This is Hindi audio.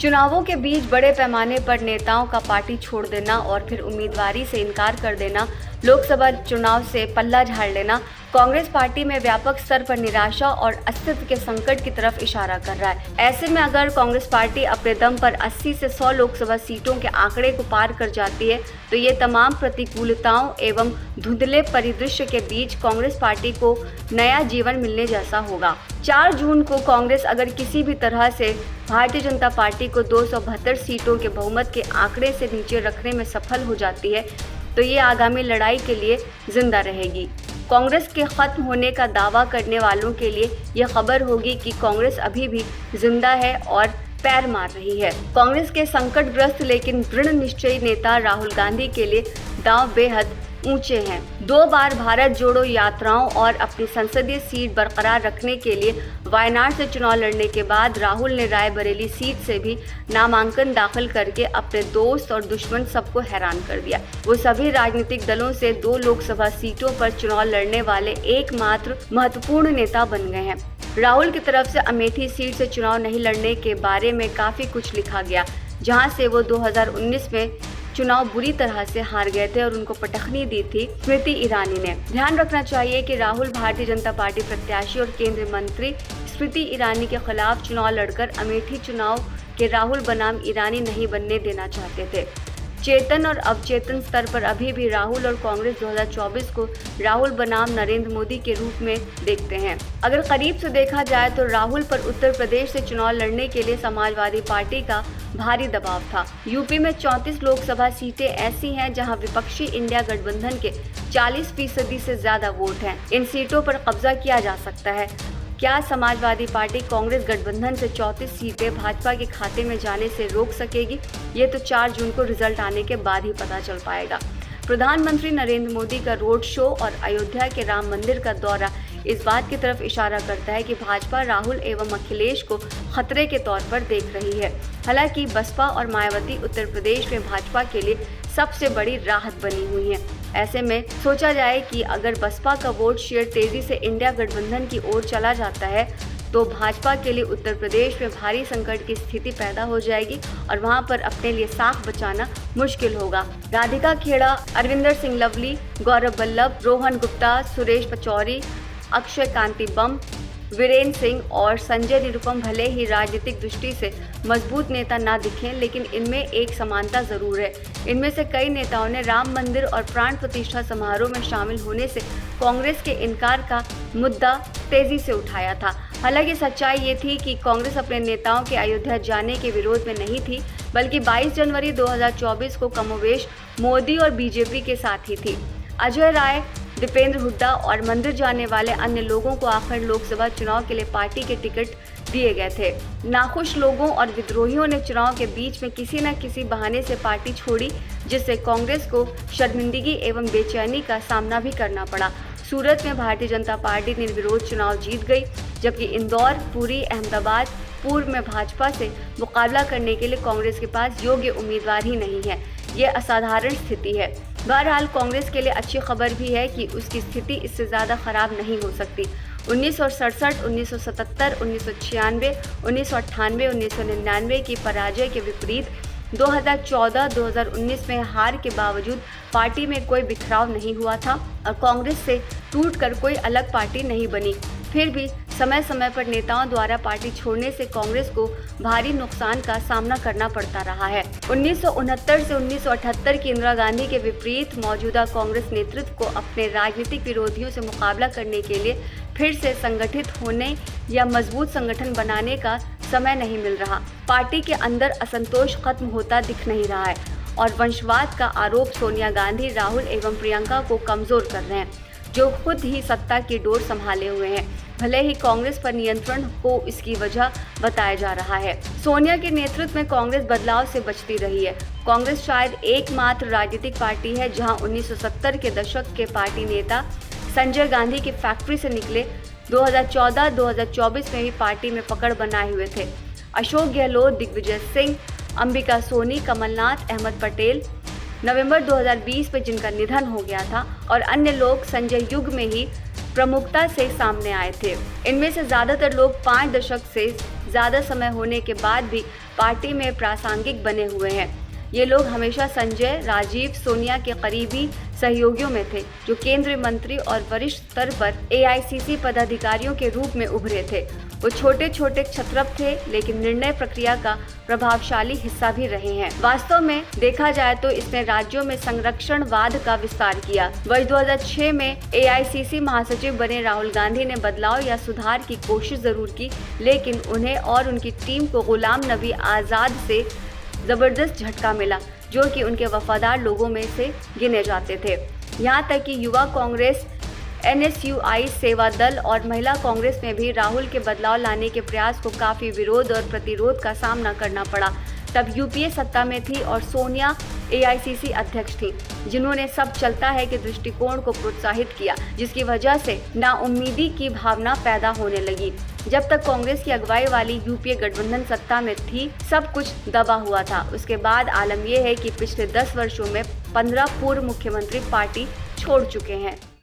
चुनावों के बीच बड़े पैमाने पर नेताओं का पार्टी छोड़ देना और फिर उम्मीदवारी से इनकार कर देना, लोकसभा चुनाव से पल्ला झाड़ लेना कांग्रेस पार्टी में व्यापक स्तर पर निराशा और अस्तित्व के संकट की तरफ इशारा कर रहा है। ऐसे में अगर कांग्रेस पार्टी अपने दम पर 80 से 100 लोकसभा सीटों के आंकड़े को पार कर जाती है तो ये तमाम प्रतिकूलताओं एवं धुंधले परिदृश्य के बीच कांग्रेस पार्टी को नया जीवन मिलने जैसा होगा। 4 जून को कांग्रेस अगर किसी भी तरह से भारतीय जनता पार्टी को 272 सीटों के बहुमत के आंकड़े से नीचे रखने में सफल हो जाती है तो ये आगामी लड़ाई के लिए जिंदा रहेगी। कांग्रेस के खत्म होने का दावा करने वालों के लिए यह खबर होगी कि कांग्रेस अभी भी जिंदा है और पैर मार रही है। कांग्रेस के संकटग्रस्त लेकिन दृढ़ निश्चयी नेता राहुल गांधी के लिए दांव बेहद ऊंचे हैं। 2 बार भारत जोड़ो यात्राओं और अपनी संसदीय सीट बरकरार रखने के लिए वायनाड से चुनाव लड़ने के बाद राहुल ने रायबरेली सीट से भी नामांकन दाखिल करके अपने दोस्त और दुश्मन सबको हैरान कर दिया। वो सभी राजनीतिक दलों से 2 लोकसभा सीटों पर चुनाव लड़ने वाले एकमात्र महत्वपूर्ण नेता बन गए हैं। राहुल की तरफ से अमेठी सीट से चुनाव नहीं लड़ने के बारे में काफी कुछ लिखा गया, जहां से वो 2019 में चुनाव बुरी तरह से हार गए थे और उनको पटखनी दी थी स्मृति ईरानी ने। ध्यान रखना चाहिए कि राहुल भारतीय जनता पार्टी प्रत्याशी और केंद्रीय मंत्री स्मृति ईरानी के खिलाफ चुनाव लड़कर अमेठी चुनाव के राहुल बनाम ईरानी नहीं बनने देना चाहते थे। चेतन और अवचेतन स्तर पर अभी भी राहुल और कांग्रेस 2024 को राहुल बनाम नरेंद्र मोदी के रूप में देखते हैं। अगर करीब से देखा जाए तो राहुल पर उत्तर प्रदेश से चुनाव लड़ने के लिए समाजवादी पार्टी का भारी दबाव था। यूपी में 34 लोकसभा सीटें ऐसी हैं जहां विपक्षी इंडिया गठबंधन के 40% से ज्यादा वोट हैं। इन सीटों पर कब्जा किया जा सकता है। क्या समाजवादी पार्टी कांग्रेस गठबंधन से 34 सीटें भाजपा के खाते में जाने से रोक सकेगी? ये तो 4 जून को रिजल्ट आने के बाद ही पता चल पाएगा। प्रधानमंत्री नरेंद्र मोदी का रोड शो और अयोध्या के राम मंदिर का दौरा इस बात की तरफ इशारा करता है कि भाजपा राहुल एवं अखिलेश को खतरे के तौर पर देख रही है। हालांकि बसपा और मायावती उत्तर प्रदेश में भाजपा के लिए सबसे बड़ी राहत बनी हुई है। ऐसे में सोचा जाए कि अगर बसपा का वोट शेयर तेजी से इंडिया गठबंधन की ओर चला जाता है तो भाजपा के लिए उत्तर प्रदेश में भारी संकट की स्थिति पैदा हो जाएगी और वहां पर अपने लिए साख बचाना मुश्किल होगा। राधिका खेड़ा, अरविंदर सिंह लवली, गौरव वल्लभ, रोहन गुप्ता, सुरेश पचौरी, अक्षय कांति बम, वीरेंद्र सिंह और संजय निरुपम भले ही राजनीतिक दृष्टि से मजबूत नेता ना दिखें, लेकिन इनमें एक समानता जरूर है। इनमें से कई नेताओं ने राम मंदिर और प्राण प्रतिष्ठा समारोह में शामिल होने से कांग्रेस के इनकार का मुद्दा तेजी से उठाया था। हालांकि सच्चाई ये थी कि कांग्रेस अपने नेताओं के अयोध्या जाने के विरोध में नहीं थी, बल्कि 22 जनवरी 2024 को कमोवेश मोदी और बीजेपी के साथ ही थी। अजय राय, दीपेंद्र हुड्डा और मंदिर जाने वाले अन्य लोगों को आखिर लोकसभा चुनाव के लिए पार्टी के टिकट दिए गए थे। नाखुश लोगों और विद्रोहियों ने चुनाव के बीच में किसी न किसी बहाने से पार्टी छोड़ी, जिससे कांग्रेस को शर्मिंदगी एवं बेचैनी का सामना भी करना पड़ा। सूरत में भारतीय जनता पार्टी निर्विरोध चुनाव जीत गई, जबकि इंदौर, पुरी, अहमदाबाद पूर्व में भाजपा से मुकाबला करने के लिए कांग्रेस के पास योग्य उम्मीदवार ही नहीं है। ये असाधारण स्थिति है। बहरहाल कांग्रेस के लिए अच्छी खबर भी है कि उसकी स्थिति इससे ज़्यादा खराब नहीं हो सकती। 1967, 1977, 1996, 1998, 1999 की पराजय के विपरीत 2014, 2019 में हार के बावजूद पार्टी में कोई बिखराव नहीं हुआ था और कांग्रेस से टूटकर कोई अलग पार्टी नहीं बनी। फिर भी समय समय पर नेताओं द्वारा पार्टी छोड़ने से कांग्रेस को भारी नुकसान का सामना करना पड़ता रहा है। 1969 से 1978 की इंदिरा गांधी के विपरीत मौजूदा कांग्रेस नेतृत्व को अपने राजनीतिक विरोधियों से मुकाबला करने के लिए फिर से संगठित होने या मजबूत संगठन बनाने का समय नहीं मिल रहा। पार्टी के अंदर असंतोष खत्म होता दिख नहीं रहा है और वंशवाद का आरोप सोनिया गांधी, राहुल एवं प्रियंका को कमजोर कर रहे हैं, जो खुद ही सत्ता की डोर संभाले हुए हैं। भले ही कांग्रेस पर नियंत्रण को इसकी वजह बताया जा रहा है। सोनिया के नेतृत्व में कांग्रेस बदलाव से बचती रही है। कांग्रेस शायद एकमात्र राजनीतिक पार्टी है जहां 1970 के दशक के पार्टी नेता संजय गांधी की फैक्ट्री से निकले 2014-2024 में भी पार्टी में पकड़ बनाए हुए थे। अशोक गहलोत, दिग्विजय सिंह, अंबिका सोनी, कमलनाथ, अहमद पटेल, नवंबर 2020 में जिनका निधन हो गया था, और अन्य लोग संजय युग में ही प्रमुखता से सामने आए थे। इनमें से ज्यादातर लोग 5 दशक से ज़्यादा समय होने के बाद भी पार्टी में प्रासंगिक बने हुए हैं। ये लोग हमेशा संजय, राजीव, सोनिया के करीबी सहयोगियों में थे, जो केंद्रीय मंत्री और वरिष्ठ स्तर पर एआईसीसी पदाधिकारियों के रूप में उभरे थे। वो छोटे छोटे क्षत्रप थे, लेकिन निर्णय प्रक्रिया का प्रभावशाली हिस्सा भी रहे हैं। वास्तव में देखा जाए तो इसने राज्यों में संरक्षणवाद का विस्तार किया। वर्ष 2006 में एआईसीसी महासचिव बने राहुल गांधी ने बदलाव या सुधार की कोशिश जरूर की, लेकिन उन्हें और उनकी टीम को गुलाम नबी आज़ाद से जबरदस्त झटका मिला, जो कि उनके वफादार लोगों में से गिने जाते थे। यहाँ तक कि युवा कांग्रेस, एनएसयूआई, सेवा दल और महिला कांग्रेस में भी राहुल के बदलाव लाने के प्रयास को काफी विरोध और प्रतिरोध का सामना करना पड़ा। तब यूपीए सत्ता में थी और सोनिया एआईसीसी अध्यक्ष थी, जिन्होंने सब चलता है कि दृष्टिकोण को प्रोत्साहित किया, जिसकी वजह से नाउम्मीदी की भावना पैदा होने लगी। जब तक कांग्रेस की अगुवाई वाली यूपीए गठबंधन सत्ता में थी, सब कुछ दबा हुआ था। उसके बाद आलम यह है कि पिछले 10 वर्षों में 15 पूर्व मुख्यमंत्री पार्टी छोड़ चुके हैं।